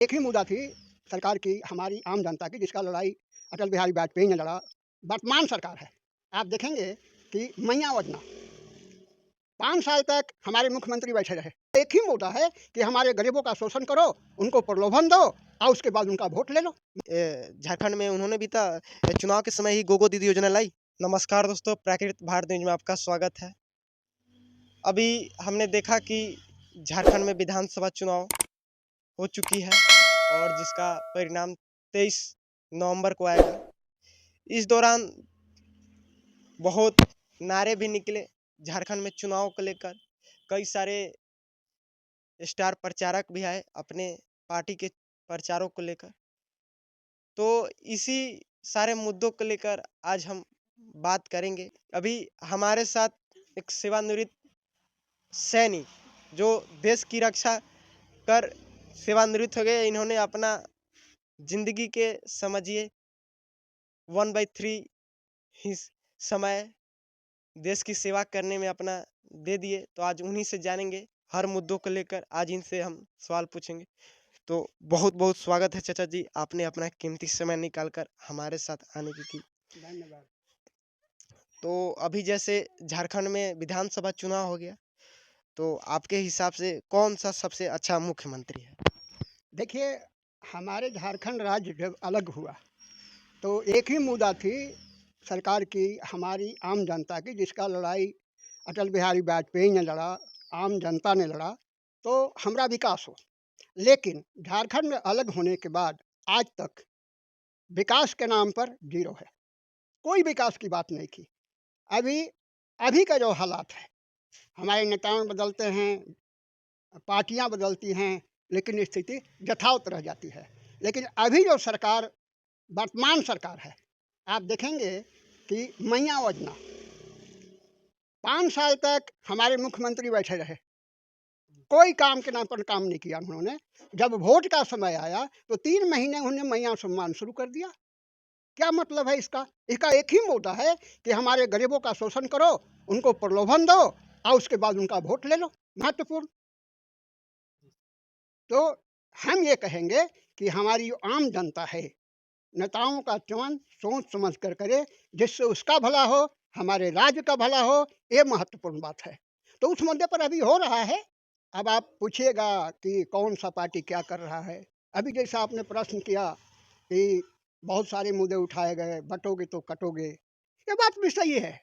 एक ही मुद्दा थी सरकार की, हमारी आम जनता की, जिसका लड़ाई अटल बिहारी वाजपेयी ने लड़ा। वर्तमान सरकार है, आप देखेंगे कि मैया योजना 5 साल तक हमारे मुख्यमंत्री बैठे रहे। एक ही मुद्दा है कि हमारे गरीबों का शोषण करो, उनको प्रलोभन दो और उसके बाद उनका वोट ले लो। झारखंड में उन्होंने भी चुनाव के समय ही गोगो दीदी योजना लाई। नमस्कार दोस्तों, प्राकृतिक भारत न्यूज में आपका स्वागत है। अभी हमने देखा कि झारखंड में विधानसभा चुनाव हो चुकी है और जिसका परिणाम 23 नवंबर को आएगा। इस दौरान बहुत नारे भी निकले झारखंड में चुनाव को लेकर। कई सारे स्टार प्रचारक भी आए अपने पार्टी के प्रचारों को लेकर। तो इसी सारे मुद्दों को लेकर आज हम बात करेंगे। अभी हमारे साथ एक सेवानिवृत्त सैनिक जो देश की रक्षा कर सेवानिवृत्त हो गए। इन्होंने अपना जिंदगी के समझिए 1/3 ही समय देश की सेवा करने में अपना दे दिए। तो आज उन्हीं से जानेंगे हर मुद्दों को लेकर। आज इनसे हम सवाल पूछेंगे। तो बहुत बहुत स्वागत है चाचा जी, आपने अपना कीमती समय निकालकर हमारे साथ आने की। धन्यवाद। तो अभी जैसे झारखंड में विधानसभा चुनाव हो गया, तो आपके हिसाब से कौन सा सबसे अच्छा मुख्यमंत्री है? देखिए, हमारे झारखंड राज्य जब अलग हुआ तो एक ही मुद्दा थी सरकार की, हमारी आम जनता की, जिसका लड़ाई अटल बिहारी वाजपेयी ने लड़ा, आम जनता ने लड़ा, तो हमारा विकास हो। लेकिन झारखंड में अलग होने के बाद आज तक विकास के नाम पर जीरो है। कोई विकास की बात नहीं की। अभी अभी का जो हालात है, हमारे नेताओं बदलते हैं, पार्टियां बदलती हैं, लेकिन स्थिति यथावत रह जाती है। लेकिन अभी जो सरकार, वर्तमान सरकार है, आप देखेंगे कि मैया योजना 5 साल तक हमारे मुख्यमंत्री बैठे रहे, कोई काम के नाम पर काम नहीं किया उन्होंने। जब वोट का समय आया तो 3 महीने उन्होंने मैया सम्मान शुरू कर दिया। क्या मतलब है इसका? इसका एक ही मुद्दा है कि हमारे गरीबों का शोषण करो, उनको प्रलोभन दो और उसके बाद उनका वोट ले लो। महत्वपूर्ण। तो हम ये कहेंगे कि हमारी जो आम जनता है, नेताओं का चयन सोच समझ कर करे, जिससे उसका भला हो, हमारे राज्य का भला हो। ये महत्वपूर्ण बात है। तो उस मुद्दे पर अभी हो रहा है। अब आप पूछिएगा कि कौन सा पार्टी क्या कर रहा है। अभी जैसा आपने प्रश्न किया कि बहुत सारे मुद्दे उठाए गए, बटोगे तो कटोगे, ये बात भी सही है।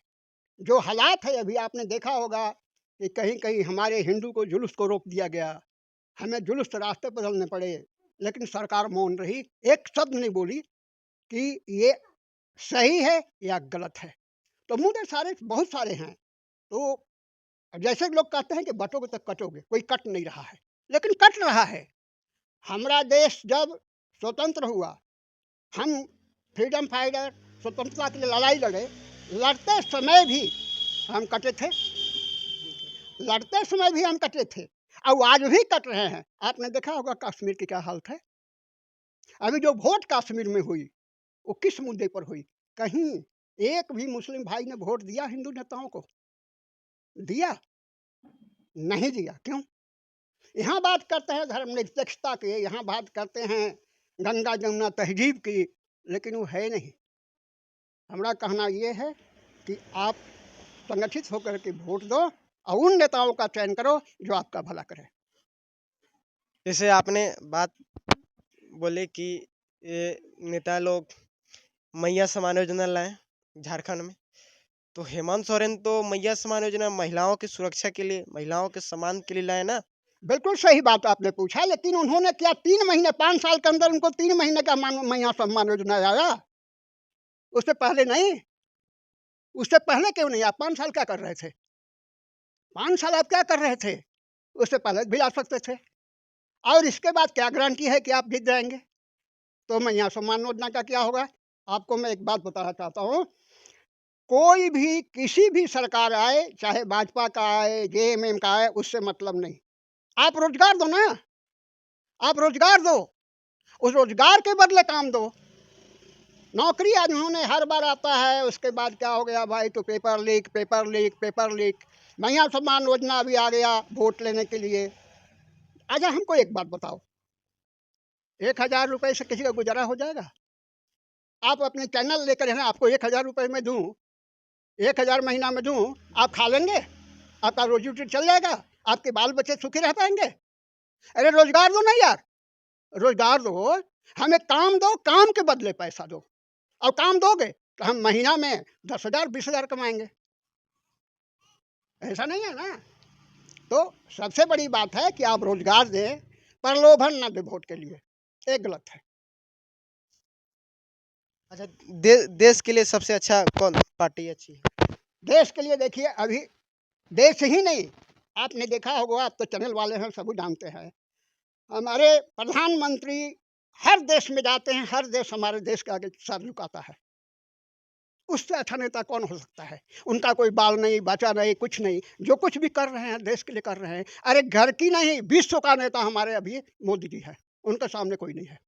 जो हालात है, अभी आपने देखा होगा कि कहीं कहीं हमारे हिंदू को जुलूस को रोक दिया गया, हमें जुलूस रास्ते बदलने पड़े, लेकिन सरकार मौन रही, एक शब्द नहीं बोली कि ये सही है या गलत है। तो मुद्दे सारे बहुत सारे हैं। तो जैसे लोग कहते हैं कि बटोगे तो कटोगे, कोई कट नहीं रहा है, लेकिन कट रहा है। हमारा देश जब स्वतंत्र हुआ, हम फ्रीडम फाइटर, स्वतंत्रता के लिए लड़ाई लड़े, लड़ते समय भी हम कटे थे, लड़ते समय भी हम कटे थे और आज भी कट रहे हैं। आपने देखा होगा कश्मीर की क्या हालत है। अभी जो वोट कश्मीर में हुई, वो किस मुद्दे पर हुई? कहीं एक भी मुस्लिम भाई ने वोट दिया हिंदू नेताओं को? दिया? नहीं दिया। क्यों? यहाँ बात करते हैं धर्मनिरपेक्षता की, यहाँ बात करते हैं गंगा जमुना तहजीब की, लेकिन वो है नहीं। हमारा कहना ये है कि आप संगठित होकर के वोट दो और उन नेताओं का चयन करो जो आपका भला करे। जैसे आपने बात बोले कि ये नेता लोग मैया सम्मान योजना लाए झारखंड में, तो हेमंत सोरेन तो मैया सम्मान योजना महिलाओं की सुरक्षा के लिए, महिलाओं के सम्मान के लिए लाए ना। बिल्कुल सही बात आपने पूछा, लेकिन उन्होंने क्या 3 महीने, 5 साल के अंदर उनको 3 महीने का मैया सम्मान योजना आया? उससे पहले नहीं? उससे पहले क्यों नहीं? आप 5 साल क्या कर रहे थे? 5 साल आप क्या कर रहे थे? उससे पहले भी आ सकते थे। और इसके बाद क्या गारंटी है कि आप जीत जाएंगे? तो मैया सम्मान योजना का क्या होगा? आपको मैं एक बात बताना चाहता हूँ, कोई भी किसी भी सरकार आए, चाहे भाजपा का आए, जेएमएम का आए, उससे मतलब नहीं। आप रोजगार दो ना, आप रोजगार दो, उस रोजगार के बदले काम दो। नौकरी आज उन्होंने हर बार आता है, उसके बाद क्या हो गया भाई, तो paper leak, paper leak, paper leak. मैया सम्मान योजना भी आ गया वोट लेने के लिए। अच्छा हमको एक बात बताओ, 1000 रुपये से किसी का गुजारा हो जाएगा? आप अपने चैनल लेकर हैं, आपको 1000 रुपये में दूँ, 1000 महीना में दूँ, आप खा लेंगे? आपका रोजी-रोटी चल जाएगा? आपके बाल-बच्चे सुखी रह पाएँगे? अरे रोज़गार दो ना यार, रोज़गार दो, हमें काम दो, काम के बदले पैसा दो। और काम दोगे तो हम महीना में 10,000 20,000 कमाएँगे। ऐसा नहीं है ना? तो सबसे बड़ी बात है कि आप रोज़गार दें, प्रलोभन ना दें वोट के लिए, ये गलत है। अच्छा, देश के लिए सबसे अच्छा कौन पार्टी अच्छी है? देश के लिए देखिए, अभी देश ही नहीं, आपने देखा होगा, आप तो चैनल वाले हैं, सभी जानते हैं। हमारे प्रधानमंत्री हर देश में जाते हैं, हर देश हमारे देश के आगे सर झुकाता है। उससे अच्छा नेता कौन हो सकता है? उनका कोई बाल नहीं, बचा नहीं, कुछ नहीं, जो कुछ भी कर रहे हैं देश के लिए कर रहे हैं। अरे घर की नहीं, विश्व का नेता हमारे अभी मोदी जी है, उनके सामने कोई नहीं है।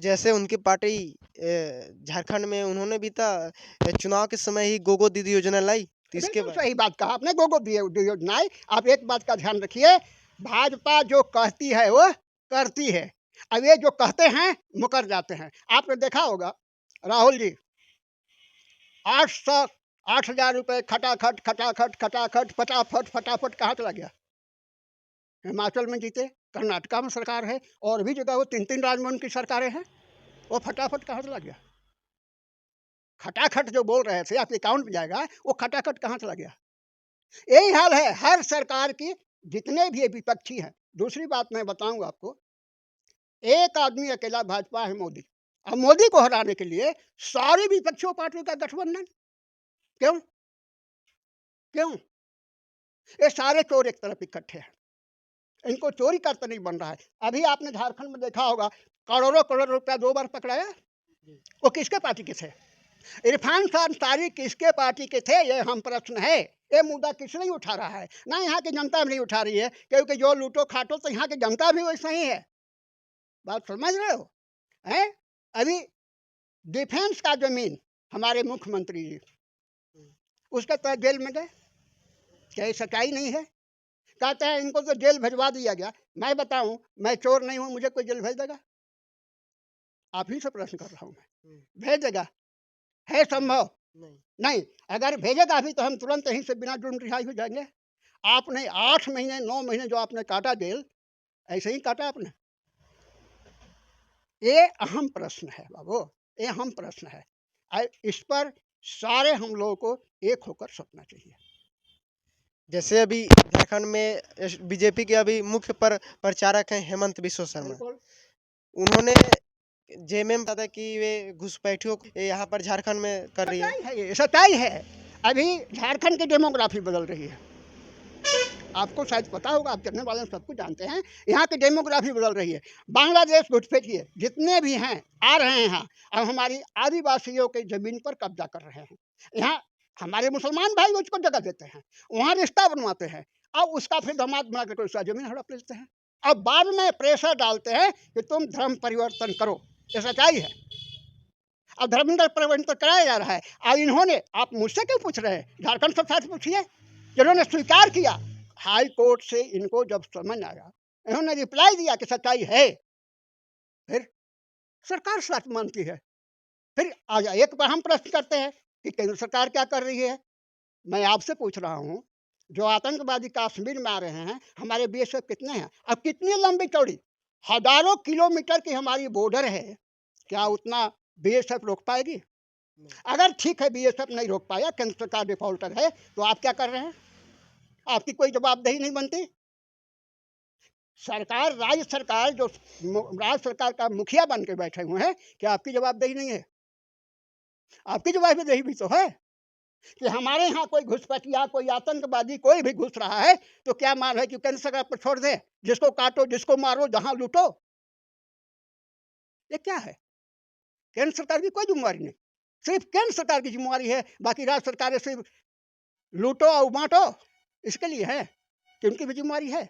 जैसे उनकी पार्टी झारखंड में उन्होंने भी चुनाव के समय ही गोगो दीदी योजना लाई, तो इसके बिल्कुल बाद सही बात कहा आपने, गोगो दी योजनाएं। आप एक बात का ध्यान रखिए, भाजपा जो कहती है वो करती है। अब ये जो कहते हैं मुकर जाते हैं। आपने देखा होगा राहुल जी 800 8,000 रुपये खटाखट खटाखट खटाखट फटाफट फटाफट कहाँ चला गया? हिमाचल में जीते, कर्नाटका में सरकार है, और भी जगह वो 3-3 राज्य में उनकी सरकारें हैं। वो फटाफट कहाँ चला गया? खटाखट जो बोल रहे थे आपके अकाउंट में जाएगा, वो खटाखट कहाँ चला गया? यही हाल है हर सरकार की, जितने भी विपक्षी हैं। दूसरी बात मैं बताऊंगा आपको, एक आदमी अकेला भाजपा है, मोदी। अब मोदी को हराने के लिए सारी विपक्षी पार्टियों का गठबंधन। क्यों? क्यों? ये सारे चोर एक तरफ इकट्ठे हैं, इनको चोरी करते नहीं बन रहा है। अभी आपने झारखंड में देखा होगा, करोड़ों करोड़ रुपया 2 बार पकड़ाया। वो किसके पार्टी के थे? इरफान खान अंसारी किसके पार्टी के थे? ये हम प्रश्न है। ये मुद्दा किस नहीं उठा रहा है? ना यहाँ की जनता भी नहीं उठा रही है, क्योंकि जो लूटो खाटो तो यहाँ की जनता भी वैसा ही है। बात समझ रहे हो? हैं? अभी डिफेंस का जमीन हमारे मुख्यमंत्री जी, उसके तहत जेल में गए। क्या ये सच्चाई नहीं है? कहते हैं इनको तो जेल भिजवा दिया गया। मैं बताऊं, मैं चोर नहीं हूं, मुझे कोई जेल भेज देगा? आप ही से प्रश्न कर रहा हूं मैं। भेज देगा? है संभव? नहीं। नहीं। अगर भेजेगा भी तो हम तुरंत यहीं से बिना जुर्म रिहाई हो जाएंगे। आपने 8 महीने 9 महीने जो आपने काटा जेल, ऐसे ही काटा आपने। ये अहम प्रश्न है बाबू, ये अहम प्रश्न है। इस पर सारे हम लोगों को एक होकर सोचना चाहिए। जैसे अभी झारखंड में बीजेपी के अभी मुख्य प्रचारक हैं हेमंत बिश्व शर्मा। बिल्कुल उन्होंने जेएमएम कहा था कि वे घुसपैठियों को यहाँ पर झारखंड में कर रही है। सच्चाई है, ये सच्चाई है। अभी झारखंड की डेमोग्राफी बदल रही है। आपको शायद पता होगा, आप जानने वाले सब कुछ जानते हैं, यहाँ की डेमोग्राफी बदल रही है। बांग्लादेश घुसपैठिए जितने भी हैं आ रहे हैं यहाँ, और हमारी आदिवासियों की जमीन पर कब्जा कर रहे हैं। यहाँ हमारे मुसलमान भाई उसको जगह देते हैं, वहाँ रिश्ता बनवाते हैं, और उसका फिर दामाद बना कर उसका जमीन हड़प लेते हैं, और बाद में प्रेशर डालते हैं कि तुम धर्म परिवर्तन करो। ये सच्चाई है। अब धर्म परिवर्तन कराया जा रहा है। अब इन्होंने, आप मुझसे क्यों पूछ रहे हैं? झारखंड सरकार से पूछिए, जिन्होंने स्वीकार किया। हाई कोर्ट से इनको जब समझ आया, इन्होंने रिप्लाई दिया कि सच्चाई है, फिर सरकार सच मानती है। फिर आ जाए, एक बार हम प्रश्न करते हैं कि केंद्र सरकार क्या कर रही है। मैं आपसे पूछ रहा हूँ, जो आतंकवादी कश्मीर में आ रहे हैं, हमारे बीएसएफ कितने हैं? अब कितनी लंबी चौड़ी, हजारों किलोमीटर की हमारी बॉर्डर है, क्या उतना बीएसएफ रोक पाएगी? अगर ठीक है बीएसएफ नहीं रोक पाया, केंद्र सरकार डिफॉल्टर है, तो आप क्या कर रहे हैं? आपकी कोई जवाबदेही नहीं बनती। सरकार, राज्य सरकार जो राज्य सरकार का मुखिया बन के बैठे हुए हैं, क्या आपकी जवाबदेही नहीं है? आपकी जवाबदेही भी तो है कि हमारे यहाँ कोई घुसपैठिया, कोई आतंकवादी कोई भी घुस रहा है, तो क्या मान है कि केंद्र सरकार पर छोड़ दे, जिसको काटो जिसको मारो जहां लूटो? ये क्या है? केंद्र सरकार की कोई जिम्मेवारी नहीं, सिर्फ केंद्र सरकार की जिम्मेवारी है। बाकी राज्य सरकारें सिर्फ लूटो और बांटो, इसके लिए है कि उनकी भी जिम्मेवारी है।